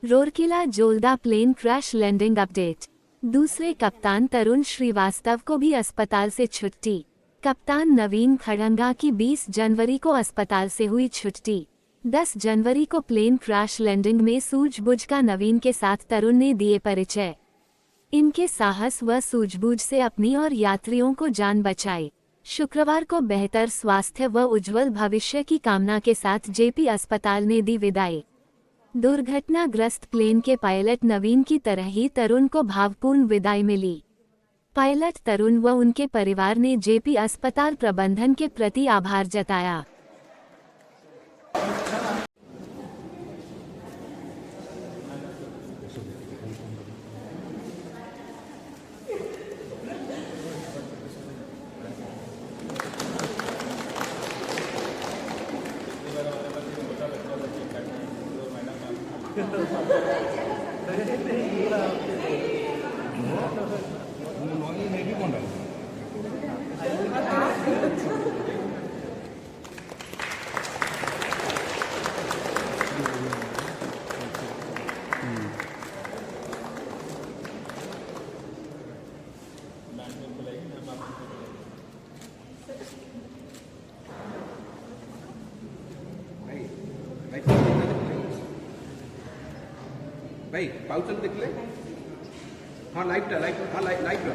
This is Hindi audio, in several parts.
Rourkela जोल्दा plane crash landing update. दूसरे कप्तान तरुण श्रीवास्तव को भी अस्पताल से छुट्टी। कप्तान नवीन खड़ंगा की 20 जनवरी को अस्पताल से हुई छुट्टी। 10 जनवरी को प्लेन क्रैश लैंडिंग में सूझबूझ का नवीन के साथ तरुण ने दिए परिचय। इनके साहस व सूझबूझ से अपनी और यात्रियों को जान बचाई। शुक्रवार को बेहतर स्वास्थ्य व उज्जवल भविष्य की कामना के साथ जेपी अस्पताल ने दी विदाई। दुर्घटनाग्रस्त प्लेन के पायलट नवीन की तरह ही तरुण को भावपूर्ण विदाई मिली। पायलट तरुण व उनके परिवार ने जेपी अस्पताल प्रबंधन के प्रति आभार जताया। भाई पाउचन देख ले। हाँ लाइट हाँ लाइट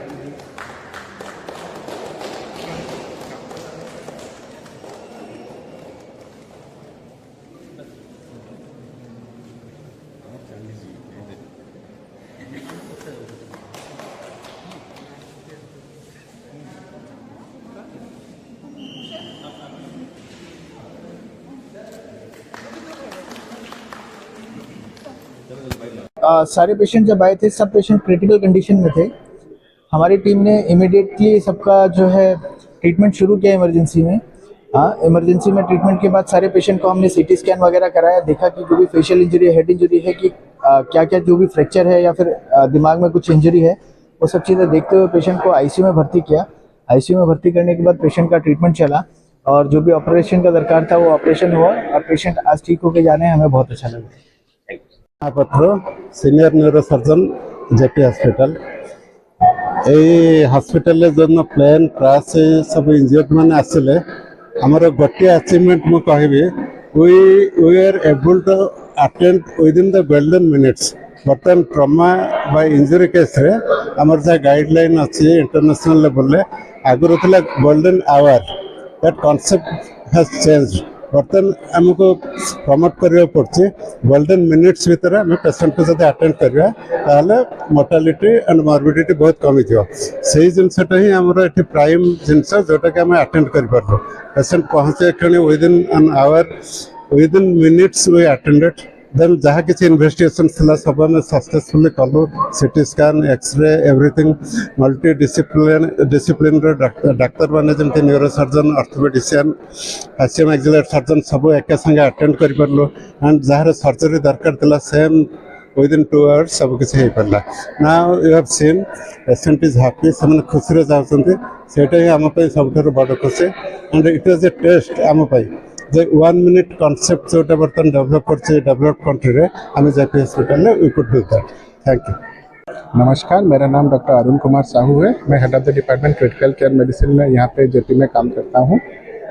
सारे पेशेंट जब आए थे सब पेशेंट क्रिटिकल कंडीशन में थे। हमारी टीम ने इमीडिएटली सबका जो है ट्रीटमेंट शुरू किया इमरजेंसी में। इमरजेंसी में ट्रीटमेंट के बाद सारे पेशेंट को हमने सीटी स्कैन वगैरह कराया, देखा कि जो भी फेशियल इंजरी हेड इंजरी है कि क्या क्या जो भी फ्रैक्चर है या फिर दिमाग में कुछ इंजरी है, वो सब चीज़ें देखते हुए पेशेंट को आईसीयू में भर्ती किया। आईसीयू में भर्ती करने के बाद पेशेंट का ट्रीटमेंट चला और जो भी ऑपरेशन का दरकार था वो ऑपरेशन हुआ और पेशेंट आज ठीक होकर जाने हमें बहुत अच्छा लगा। Mahapatra senior neuro surgeon JP hospital hospital जो प्लेन क्रैश सब इंजर्ड मैंने आसिले आमर गोटे अचीवमेंट मु कहबी we are able to attend within the golden minutes. बर्तमान ट्रमा बाय इंजरी केस रे आमर जा गाइडलाइन अच्छी इंटरनेशनल लेवल रे आगुरी थिला golden hour that concept has changed. बर्तमान आमको प्रमोट करने पड़े गोल्डन मिनिट्स भितर आम पेसेंट को जब अटेंड करवा मोर्टालिटी एंड मॉर्बिडिटी बहुत कमी थी। से जिनसा ही आमर ये प्राइम जिनस जोटा कि आम अटेंड कर पेसेंट पहुँचे क्षण within an hour within minutes we attended. Then जहाँ किसी इन्वेस्टिगेशन थी सब आम सक्सेसफुली कलु CT scan X ray everything multi discipline doctor मैंने जमी neuro surgeon orthopedician facio maxillary surgeon सब एक संगे अटेंड कर पार्लु एंड जहाँ सर्जरी दरकार था सेम विदिन 2 आवर्स सब किसी हो पारा। Now you have seen patient is happy से खुशी जाऊँगी सेटा ही आम सब बड़ खुशी and it was a test आम जे 1 मिनिट कॉन्सेप्ट जो बर्तमान डेवलप कर डेवलप्ड कंट्री रे आम JP hospital we could do that. Thank you. नमस्कार, मेरा नाम डॉक्टर अरुण कुमार साहू है। मैं head of the department critical care medicine में यहाँ पे जेपी में काम करता हूँ।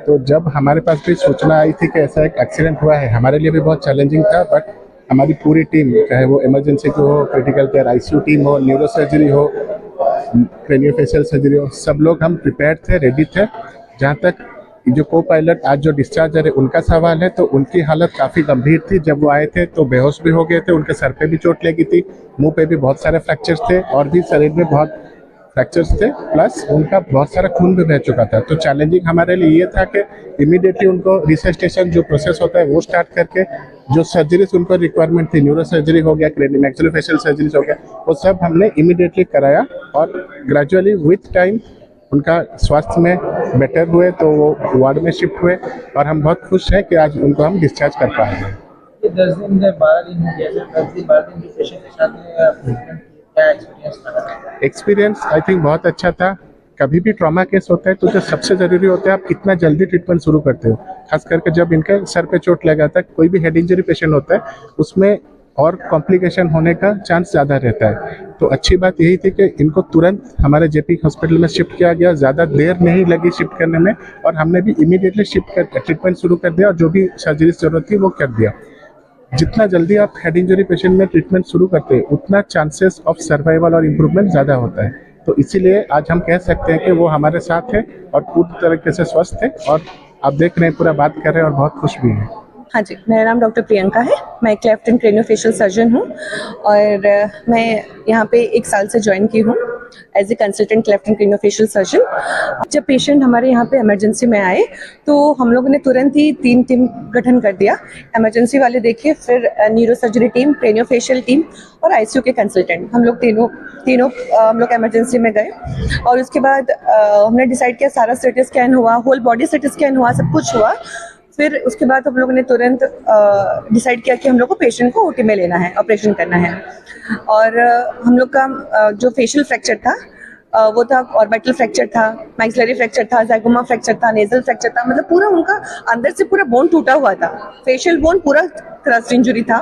तो जब हमारे पास भी सूचना आई थी कि ऐसा एक एक्सीडेंट हुआ है, हमारे लिए भी बहुत चैलेंजिंग था, बट हमारी पूरी टीम, चाहे वो इमरजेंसी की हो, क्रिटिकल केयर आईसीयू टीम हो, न्यूरो सर्जरी हो, क्रेनियोफेशियल सर्जरी हो, सब लोग हम प्रिपेयर्ड थे, रेडी थे। जहाँ तक जो को पायलट आज जो डिस्चार्ज है उनका सवाल है, तो उनकी हालत काफ़ी गंभीर थी। जब वो आए थे तो बेहोश भी हो गए थे, उनके सर पे भी चोट लगी थी, मुंह पे भी बहुत सारे फ्रैक्चर्स थे और भी शरीर में बहुत फ्रैक्चर्स थे, प्लस उनका बहुत सारा खून भी बह चुका था। तो चैलेंजिंग हमारे लिए ये था कि इमीडिएटली उनको रिसस्टेशन जो प्रोसेस होता है वो स्टार्ट करके जो सर्जरीज उनको रिक्वायरमेंट थी, न्यूरो सर्जरी हो गया, मैक्सिलोफेशियल सर्जरीज हो गया, वो सब हमने इमीडिएटली कराया और ग्रेजुअली विथ टाइम उनका स्वास्थ्य में बेटर हुए, तो वो वार्ड में शिफ्ट हुए और हम बहुत खुश हैं कि आज उनको हम डिस्चार्ज कर पाए हैं। 10 दिन 12 दिन हो गया सर, 10 दिन 12 दिन के पेशेंट के साथ क्या एक्सपीरियंस था? एक्सपीरियंस आई थिंक बहुत अच्छा था। कभी भी ट्रॉमा केस होता है तो जो सबसे ज़रूरी होता है आप कितना जल्दी ट्रीटमेंट शुरू करते हो। खास करके जब इनके सर पे चोट लगा था, कोई भी हेड इंजरी पेशेंट होता है उसमें और कॉम्प्लिकेशन होने का चांस ज़्यादा रहता है। तो अच्छी बात यही थी कि इनको तुरंत हमारे जेपी हॉस्पिटल में शिफ्ट किया गया, ज़्यादा देर नहीं लगी शिफ्ट करने में, और हमने भी इमीडिएटली शिफ्ट कर ट्रीटमेंट शुरू कर दिया और जो भी सर्जरी ज़रूरत थी वो कर दिया। जितना जल्दी आप हेड इंजरी पेशेंट में ट्रीटमेंट शुरू करते हैं उतना चांसेस ऑफ सर्वाइवल और इम्प्रूवमेंट ज़्यादा होता है। तो इसीलिए आज हम कह सकते हैं कि वो हमारे साथ है और पूरी तरीके से स्वस्थ है, और आप देख रहे हैं पूरा बात कर रहे हैं और बहुत खुश भी हैं। हाँ जी, मेरा नाम डॉक्टर प्रियंका है। मैं क्लेफ्ट एंड क्रेनियोफेशियल सर्जन हूँ और मैं यहाँ पे 1 साल से ज्वाइन की हूँ as a consultant cleft and craniofacial surgeon. जब पेशेंट हमारे यहाँ पे इमरजेंसी में आए तो हम लोगों ने तुरंत ही 3 टीम गठन कर दिया। इमरजेंसी वाले देखे, फिर neuro surgery team, craniofacial team और आईसीयू के कंसल्टेंट, हम लोग तीनों हम लोग इमरजेंसी में गए। और उसके बाद हमने डिसाइड किया, सारा सीटी स्कैन हुआ, होल बॉडी सीटी स्कैन हुआ, सब कुछ हुआ। फिर उसके बाद हम लोगों ने तुरंत डिसाइड किया कि हम लोग को पेशेंट को ओटी में लेना है, ऑपरेशन करना है। और हम लोग का जो फेशियल फ्रैक्चर था वो था, ऑर्बिटल फ्रैक्चर था, मैक्सिलरी फ्रैक्चर था, ज़ाइगोमा फ्रैक्चर था, नेजल फ्रैक्चर था, मतलब पूरा उनका अंदर से पूरा बोन टूटा हुआ था। फेशियल बोन पूरा क्रस्ट इंजरी था,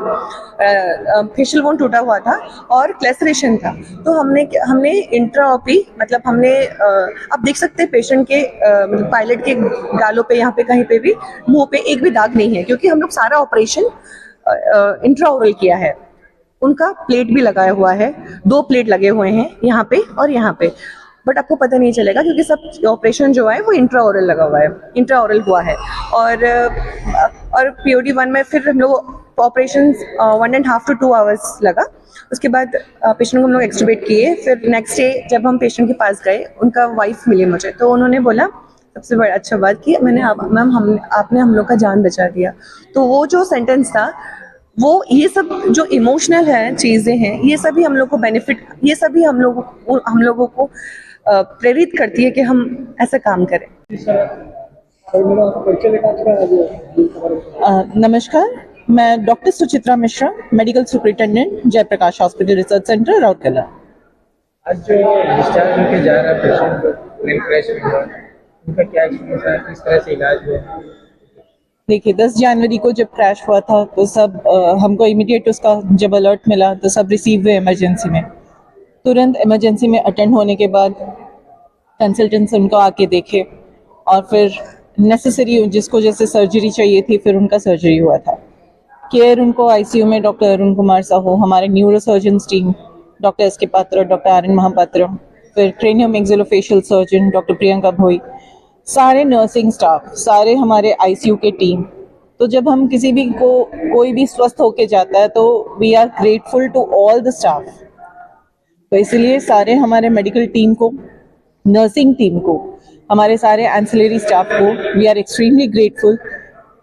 फेशियल बोन टूटा हुआ था और क्लेसरेशन था। तो हमने इंट्रा ओपी, मतलब हमने आप देख सकते हैं पेशेंट के पायलट के गालों पे, यहाँ पे कहीं पे भी मुंह पे एक भी दाग नहीं है, क्योंकि हम लोग सारा ऑपरेशन इंट्रा ओरल किया है। उनका प्लेट भी लगाया हुआ है, 2 प्लेट लगे हुए हैं यहाँ पे और यहाँ पे, बट आपको पता नहीं चलेगा क्योंकि सब ऑपरेशन जो है वो इंट्रा ओरल लगा हुआ है, इंट्रा ओरल हुआ है। और पीओडी 1 में फिर हम लोग ऑपरेशन 1.5 to 2 आवर्स लगा। उसके बाद पेशेंट को हम लोग एक्सट्यूबेट किए। फिर नेक्स्ट डे जब हम पेशेंट के पास गए, उनका वाइफ मिली मुझे, तो उन्होंने बोला सबसे बड़ा अच्छा बात कि मैम आपने हम लोग का जान बचा दिया। तो वो जो सेंटेंस था, वो ये सब जो इमोशनल है चीज़ें हैं, ये सभी हम लोग को बेनिफिट, ये सभी हम लोगों को प्रेरित करती है कि हम ऐसा काम करें। नमस्कार, मैं doctor Suchitra Mishra, medical superintendent, Jayaprakash hospital research centre, Rourkela. आज जो डिस्चार्ज होकर जा रहा पेशेंट प्लेन क्रैश में हुआ, उनका क्या एक्सपीरियंस है, किस तरह से इलाज हुआ? देखिए, 10 जनवरी को जब क्रैश हुआ था तो सब हमको इमीडिएट उसका जब अलर्ट मिला तो सब रिसीव हुए इमरजेंसी में। तुरंत इमरजेंसी में अटेंड होने के बाद कंसल्टेंट्स उनको आके देखे और फिर नेसेसरी जिसको जैसे सर्जरी चाहिए थी फिर उनका सर्जरी हुआ था। केयर उनको आईसीयू में डॉक्टर अरुण कुमार साहू, हमारे neuro surgeons team doctor S K. Patra, doctor R N. Mahapatra, फिर cranio maxillofacial surgeon doctor Priyanka Bhoi, सारे नर्सिंग स्टाफ, सारे हमारे आईसीयू के टीम। तो जब हम किसी भी को कोई भी स्वस्थ होके जाता है तो we are grateful to all the staff. तो इसलिए सारे हमारे मेडिकल टीम को, नर्सिंग टीम को, हमारे सारे एंसिलरी स्टाफ को वी आर एक्सट्रीमली ग्रेटफुल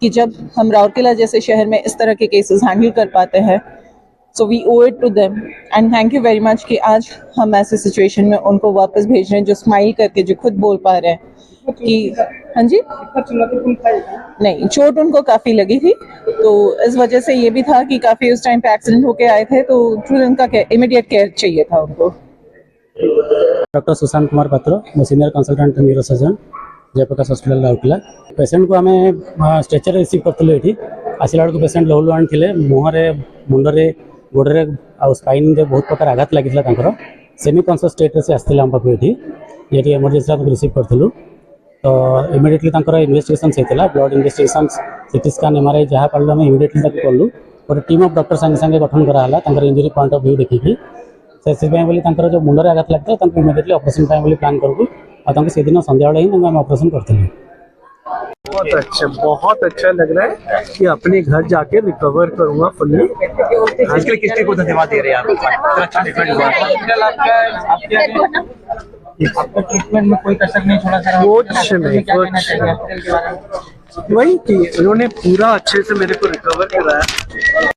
कि जब हम राउरकेला जैसे शहर में इस तरह के केसेस हैंडल कर पाते हैं, so we owe it to them and thank you very much कि आज हम ऐसे सिचुएशन में उनको वापस भेज रहे हैं, जो स्माइल करके, जो खुद बोल पा रहे हैं कि हाँ जी, नहीं, चोट उनको काफ़ी लगी थी। तो इस वजह से ये भी था कि काफ़ी उस टाइम पे एक्सीडेंट होके आए थे, तो उनका इमीडिएट केयर चाहिए था उनको। डॉक्टर सुशांत कुमार पात्र, मैं senior consultant neuro surgeon, Jayaprakash hospital Rourkela. Patient को आम स्ट्रेचर रिसीव करते ये आसला बेलू पेशेंट लहुलुहान थे, मुहरे, मुंडरे, गोड़े आ स्पाइन बहुत प्रकार आघात लगी, सेमी कन्सियस स्टेट से आसते आम पाखु ये इमरजेंसी आम रिसीव करूँ। तो इमिडिएटली इन्वेस्टिगेशन होता, blood investigation, CT scan, MRI जहाँ पार्ल आम इमिडिएटली कलु। गोटे टीम ऑफ डॉक्टर संगे संगे गठन कराला इंजरी पॉइंट ऑफ व्यू देखिए से जो मुंडे आघात लगता है इमिडिएटली ऑपरेशन प्लान करूँ और से दिन संध्या ही आम ऑपरेशन करते। बहुत अच्छा लग रहा है कि अपने घर जाके रिकवर करूंगा फुल्ली। इसके लिए किसके को धन्यवाद दे रहे हैं आप? आपका ट्रीटमेंट में कोई कसर नहीं छोड़ा सर? कुछ नहीं, वही कि उन्होंने पूरा अच्छे से मेरे को रिकवर कराया।